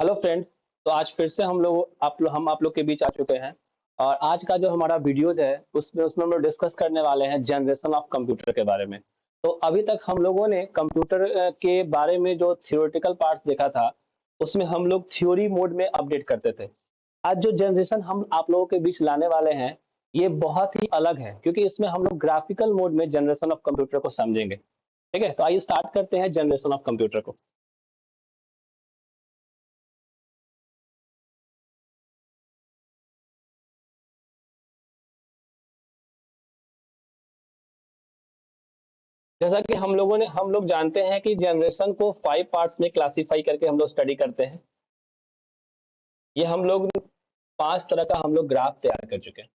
Hello friend. तो आज फिर से हम आप लोग के बीच आ चुके हैं। और आज का जो हमारा वीडियोज है उसमें उसमें हम लोग डिस्कस करने वाले हैं जनरेशन ऑफ कंप्यूटर के बारे में। तो अभी तक हम लोगों ने कंप्यूटर के बारे में जो थियोरेटिकल पार्ट्स देखा था उसमें हम लोग थ्योरी मोड में अपडेट करते थे। आज जो जनरेशन हम आप लोगों के बीच लाने वाले हैं ये बहुत ही अलग है, क्योंकि इसमें हम लोग ग्राफिकल मोड में जनरेशन ऑफ कंप्यूटर को समझेंगे। ठीक है, तो आइए स्टार्ट करते हैं जनरेशन ऑफ कंप्यूटर को। जैसा कि हम लोग जानते हैं कि जनरेशन को 5 पार्ट्स में क्लासिफाई करके हम लोग स्टडी करते हैं। ये हम लोग 5 तरह का हम लोग ग्राफ तैयार कर चुके हैं।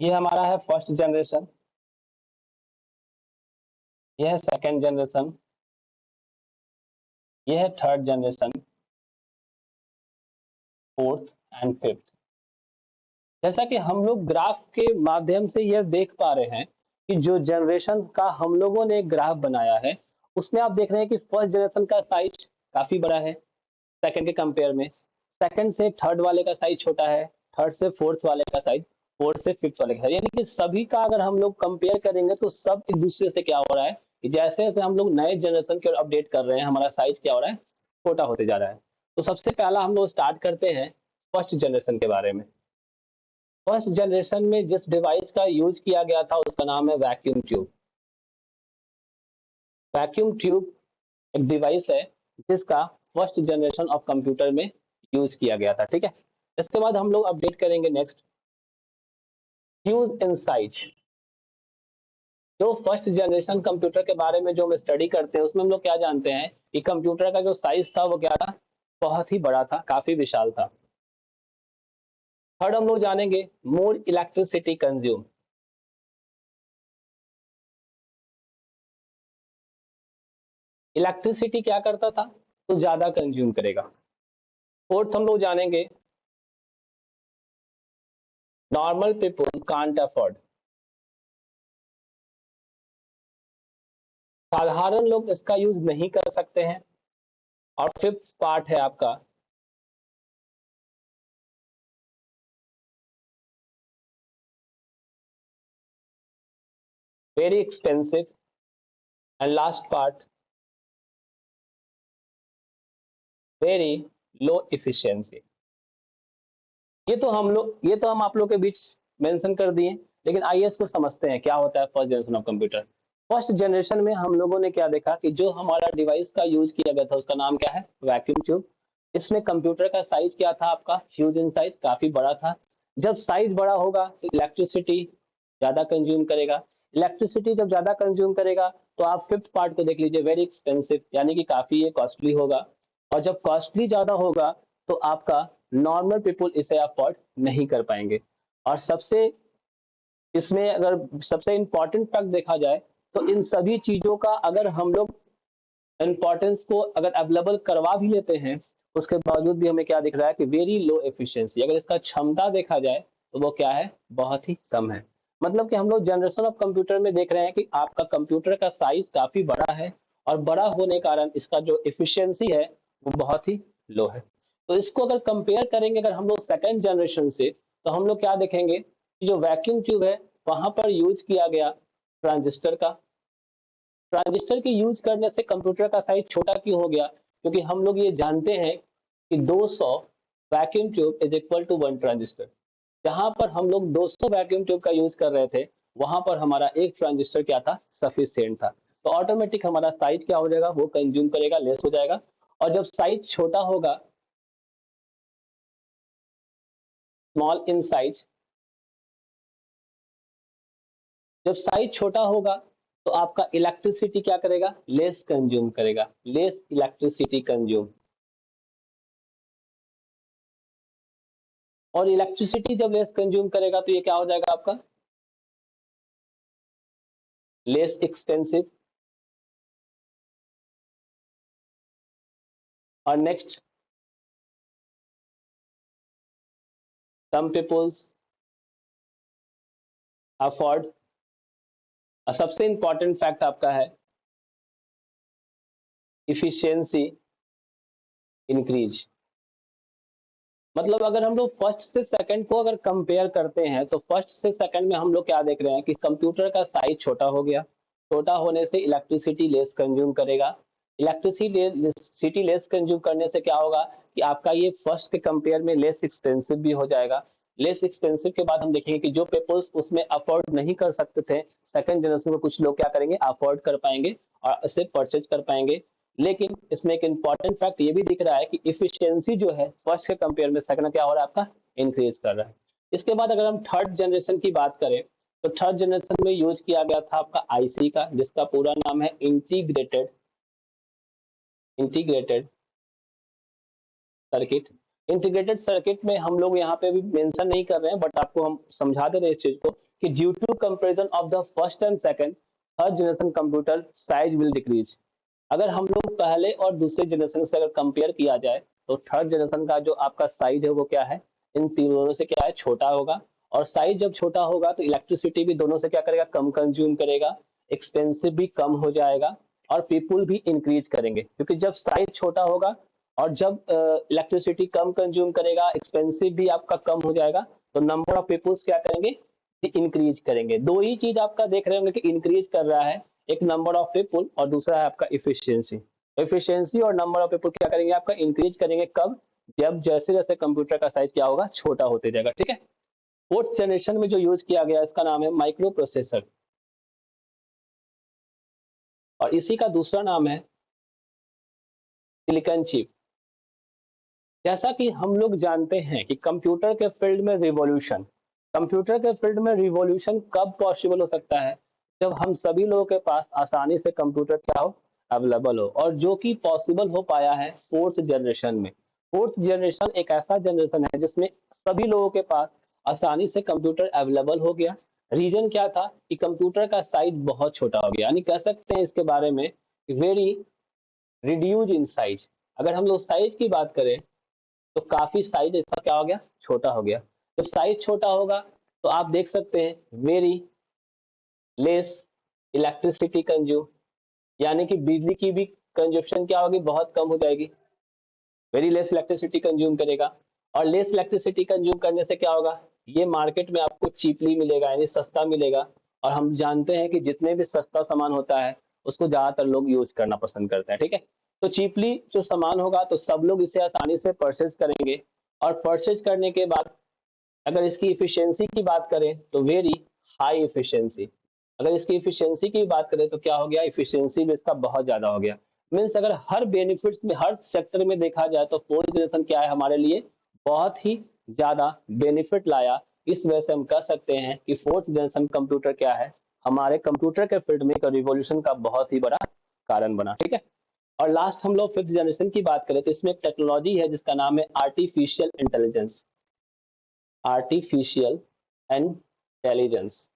ये हमारा है फर्स्ट जनरेशन, ये है सेकंड जनरेशन, ये है third generation, fourth and fifth. जैसा कि हम लोग ग्राफ के माध्यम से यह देख पा रहे हैं कि जो जनरेशन का हम लोगों ने ग्राफ बनाया है उसमें आप देख रहे हैं कि फर्स्ट जनरेशन का साइज काफी बड़ा है सेकंड के कंपेयर में। सेकंड से थर्ड वाले का साइज छोटा है, थर्ड से फोर्थ वाले का साइज, फोर्थ से फिफ्थ वाले का साइज, यानी कि सभी का अगर हम लोग कंपेयर करेंगे तो सब एक दूसरे से क्या हो रहा है कि जैसे जैसे हम लोग नए जनरेशन की ओर अपडेट कर रहे हैं हमारा साइज क्या हो रहा है, छोटा होते जा रहा है। तो सबसे पहला हम लोग स्टार्ट करते हैं फर्स्ट जनरेशन के बारे में। फर्स्ट जनरेशन में जिस डिवाइस का यूज किया गया था उसका नाम है वैक्यूम ट्यूब। वैक्यूम ट्यूब एक डिवाइस है जिसका फर्स्ट जनरेशन ऑफ कंप्यूटर में यूज किया गया था। ठीक है, इसके बाद हम लोग अपडेट करेंगे नेक्स्ट फ्यूज इनसाइट। जो फर्स्ट जनरेशन कंप्यूटर के बारे में जो हम स्टडी करते हैं उसमें हम लोग क्या जानते हैं कि कंप्यूटर का जो साइज था वो क्या था, बहुत ही बड़ा था, काफी विशाल था। थर्ड हम लोग जानेंगे मोर इलेक्ट्रिसिटी कंज्यूम। इलेक्ट्रिसिटी क्या करता था, तो ज्यादा कंज्यूम करेगा। फोर्थ हम लोग जानेंगे नॉर्मल पीपल कांट अफोर्ड। साधारण लोग इसका यूज नहीं कर सकते हैं। और फिफ्थ पार्ट है आपका very expensive. And last part very low efficiency. ये तो हम आप लोग के बीच मेंशन कर दिए, लेकिन आइए इसको समझते हैं क्या होता है first generation of computer. First generation में हम लोगों ने क्या देखा कि जो हमारा डिवाइस का यूज किया गया था उसका नाम क्या है, वैक्यूम ट्यूब। इसमें कंप्यूटर का साइज क्या था आपका, ह्यूज इन साइज, काफी बड़ा था। जब साइज बड़ा होगा तो इलेक्ट्रिसिटी ज्यादा कंज्यूम करेगा। इलेक्ट्रिसिटी जब ज्यादा कंज्यूम करेगा तो आप फिफ्थ पार्ट को देख लीजिए, वेरी एक्सपेंसिव, यानी कि काफी ये कॉस्टली होगा। और जब कॉस्टली ज्यादा होगा तो आपका नॉर्मल पीपल इसे अफोर्ड नहीं कर पाएंगे। और सबसे इसमें अगर सबसे इंपॉर्टेंट फैक्ट देखा जाए तो इन सभी चीजों का अगर हम लोग इंपॉर्टेंस को अगर अवेलेबल करवा भी लेते हैं उसके बावजूद भी हमें क्या दिख रहा है कि वेरी लो एफिशिएंसी। अगर इसका क्षमता देखा जाए तो वो क्या है, बहुत ही कम है। मतलब कि हम लोग जनरेशन ऑफ कंप्यूटर में देख रहे हैं कि आपका कंप्यूटर का साइज काफी बड़ा है और बड़ा होने के कारण इसका जो एफिशिएंसी है वो बहुत ही लो है। तो इसको अगर कंपेयर करेंगे अगर हम लोग सेकंड जनरेशन से, तो हम लोग क्या देखेंगे कि जो वैक्यूम ट्यूब है वहां पर यूज किया गया ट्रांजिस्टर का। ट्रांजिस्टर के यूज करने से कंप्यूटर का साइज छोटा क्यों हो गया, क्योंकि हम लोग ये जानते हैं कि 200 vacuum tube is equal to 1 transistor. जहां पर हम लोग 200 वैक्यूम ट्यूब का यूज कर रहे थे वहां पर हमारा एक ट्रांजिस्टर क्या था, सफिशिएंट था। तो ऑटोमेटिक हमारा साइज क्या हो जाएगा, वो कंज्यूम करेगा, लेस हो जाएगा। और जब साइज छोटा होगा, स्मॉल इन साइज, जब साइज छोटा होगा तो आपका इलेक्ट्रिसिटी क्या करेगा, लेस कंज्यूम करेगा, लेस इलेक्ट्रिसिटी कंज्यूम। और इलेक्ट्रिसिटी जब लेस कंज्यूम करेगा तो ये क्या हो जाएगा आपका, लेस एक्सपेंसिव। और नेक्स्ट, सम पीपल्स अफोर्ड, और सबसे इंपॉर्टेंट फैक्ट आपका है इफिशियंसी इंक्रीज। मतलब अगर हम लोग फर्स्ट से सेकंड को अगर कंपेयर करते हैं तो फर्स्ट से सेकंड में हम लोग क्या देख रहे हैं कि कंप्यूटर का साइज छोटा हो गया। छोटा होने से इलेक्ट्रिसिटी लेस कंज्यूम करेगा। इलेक्ट्रिसिटी लेस कंज्यूम करने से क्या होगा कि आपका ये फर्स्ट के कंपेयर में लेस एक्सपेंसिव भी हो जाएगा। लेस एक्सपेंसिव के बाद हम देखेंगे कि जो पीपल्स उसमें अफोर्ड नहीं कर सकते थे, सेकंड जनरेशन में कुछ लोग क्या करेंगे, अफोर्ड कर पाएंगे और इसे परचेज कर पाएंगे। लेकिन इसमें एक इंपॉर्टेंट फैक्ट ये भी दिख रहा है कि इफिशियंसी जो है फर्स्ट के कंपेयर में सेकंड क्या हो रहा है, आपका इंक्रीज कर रहा है। इसके बाद अगर हम थर्ड जनरेशन की बात करें तो थर्ड जनरेशन में यूज किया गया था आपका आईसी का, जिसका पूरा नाम है integrated integrated circuit. Integrated circuit में हम लोग यहाँ पे भी मेंशन नहीं कर रहे हैं, बट आपको हम समझा दे रहे हैं इस चीज को कि due to comparison of the first and second third generation computer size will decrease. अगर हम लोग पहले और दूसरे जनरेशन से अगर कंपेयर किया जाए तो थर्ड जनरेशन का जो आपका साइज है वो क्या है, इन तीनों से क्या है, छोटा होगा। और साइज जब छोटा होगा तो इलेक्ट्रिसिटी भी दोनों से क्या करेगा, कम कंज्यूम करेगा, एक्सपेंसिव भी कम हो जाएगा और पीपुल भी इंक्रीज करेंगे। क्योंकि जब साइज छोटा होगा और जब इलेक्ट्रिसिटी कम कंज्यूम करेगा, एक्सपेंसिव भी आपका कम हो जाएगा, तो नंबर ऑफ पीपुल्स क्या करेंगे, इंक्रीज करेंगे। दो ही चीज आपका देख रहे होंगे कि इंक्रीज कर रहा है, एक नंबर ऑफ पीपुल और दूसरा है आपका इफिशियंसी। इफिशियंसी और नंबर ऑफ पीपुल क्या करेंगे, आपका इंक्रीज करेंगे। कब, जब जैसे जैसे कंप्यूटर का साइज क्या होगा, छोटा होते जाएगा। ठीक है। फोर्थ जनरेशन में जो यूज किया गया इसका नाम है माइक्रो प्रोसेसर, और इसी का दूसरा नाम है सिलिकॉन चिप। जैसा कि हम लोग जानते हैं कि कंप्यूटर के फील्ड में रिवॉल्यूशन, कंप्यूटर के फील्ड में रिवॉल्यूशन कब पॉसिबल हो सकता है, जब हम सभी लोगों के पास आसानी से कंप्यूटर क्या हो, अवेलेबल हो। और जो कि पॉसिबल हो पाया है फोर्थ जनरेशन में। फोर्थ जनरेशन एक ऐसा जनरेशन है जिसमें सभी लोगों के पास आसानी से कंप्यूटर अवेलेबल हो गया। रीजन क्या था कि कंप्यूटर का साइज बहुत छोटा हो गया, यानी कह सकते हैं इसके बारे में वेरी रिड्यूज इन साइज। अगर हम लोग साइज की बात करें तो काफी साइज इसका क्या हो गया, छोटा हो गया। जब साइज छोटा होगा तो आप देख सकते हैं वेरी लेस इलेक्ट्रिसिटी कंज्यूम, यानी कि बिजली की भी कंजप्शन क्या होगी, बहुत कम हो जाएगी। वेरी लेस इलेक्ट्रिसिटी कंज्यूम करेगा, और लेस इलेक्ट्रिसिटी कंज्यूम करने से क्या होगा, ये मार्केट में आपको चीपली मिलेगा, यानी सस्ता मिलेगा। और हम जानते हैं कि जितने भी सस्ता सामान होता है उसको ज्यादातर लोग यूज करना पसंद करते हैं। ठीक है। तो चीपली जो सामान होगा तो सब लोग इसे आसानी से परचेज करेंगे, और परचेज करने के बाद अगर इसकी इफिशियंसी की बात करें तो वेरी हाई इफिशियंसी। अगर इसकी इफिशियंसी की बात करें तो क्या हो गया, इफिशियंसी भी इसका बहुत ज्यादा हो गया। मीन्स अगर हर बेनिफिट्स में, हर सेक्टर में देखा जाए तो फोर्थ जनरेशन क्या है हमारे लिए, बहुत ही ज्यादा बेनिफिट लाया। इस वजह से हम कह सकते हैं कि फोर्थ जनरेशन कंप्यूटर क्या है, हमारे कंप्यूटर के फील्ड में एक रिवॉल्यूशन का बहुत ही बड़ा कारण बना। ठीक है। और लास्ट हम लोग फिफ्थ जनरेशन की बात करें तो इसमें एक टेक्नोलॉजी है जिसका नाम है आर्टिफिशियल इंटेलिजेंस। आर्टिफिशियल इंटेलिजेंस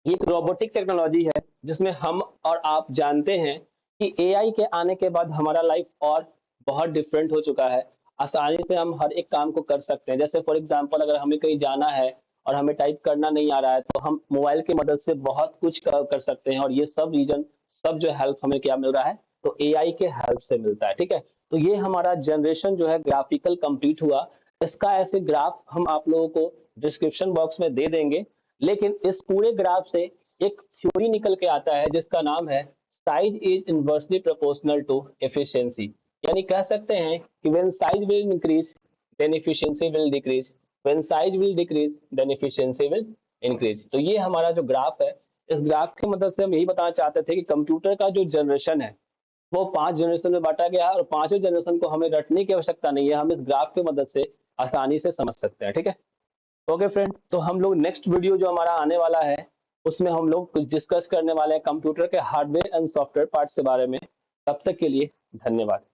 ये एक रोबोटिक टेक्नोलॉजी है जिसमें हम और आप जानते हैं कि एआई के आने के बाद हमारा लाइफ और बहुत डिफरेंट हो चुका है। आसानी से हम हर एक काम को कर सकते हैं। जैसे फॉर एग्जांपल अगर हमें कहीं जाना है और हमें टाइप करना नहीं आ रहा है तो हम मोबाइल की मदद से बहुत कुछ कर सकते हैं, और ये सब रीजन, सब जो हेल्प हमें क्या मिल रहा है, तो एआई के हेल्प से मिलता है। ठीक है। तो ये हमारा जनरेशन जो है ग्राफिकल कंप्लीट हुआ। इसका ऐसे ग्राफ हम आप लोगों को डिस्क्रिप्शन बॉक्स में दे देंगे, लेकिन इस पूरे ग्राफ से एक थ्योरी निकल के आता है जिसका नाम है size is inversely proportional to efficiency. यानी कह सकते हैं कि when size will increase then efficiency will decrease, when size will decrease then efficiency will increase. तो ये हमारा जो ग्राफ है, इस ग्राफ की मदद से हम यही बताना चाहते थे कि कंप्यूटर का जो जनरेशन है वो 5 जनरेशन में बांटा गया है, और पांचों जनरेशन को हमें रटने की आवश्यकता नहीं है, हम इस ग्राफ की मदद से आसानी से समझ सकते हैं। ठीक है। ओके फ्रेंड, तो हम लोग नेक्स्ट वीडियो जो हमारा आने वाला है उसमें हम लोग कुछ डिस्कस करने वाले हैं कंप्यूटर के हार्डवेयर एंड सॉफ्टवेयर पार्ट्स के बारे में। तब तक के लिए धन्यवाद।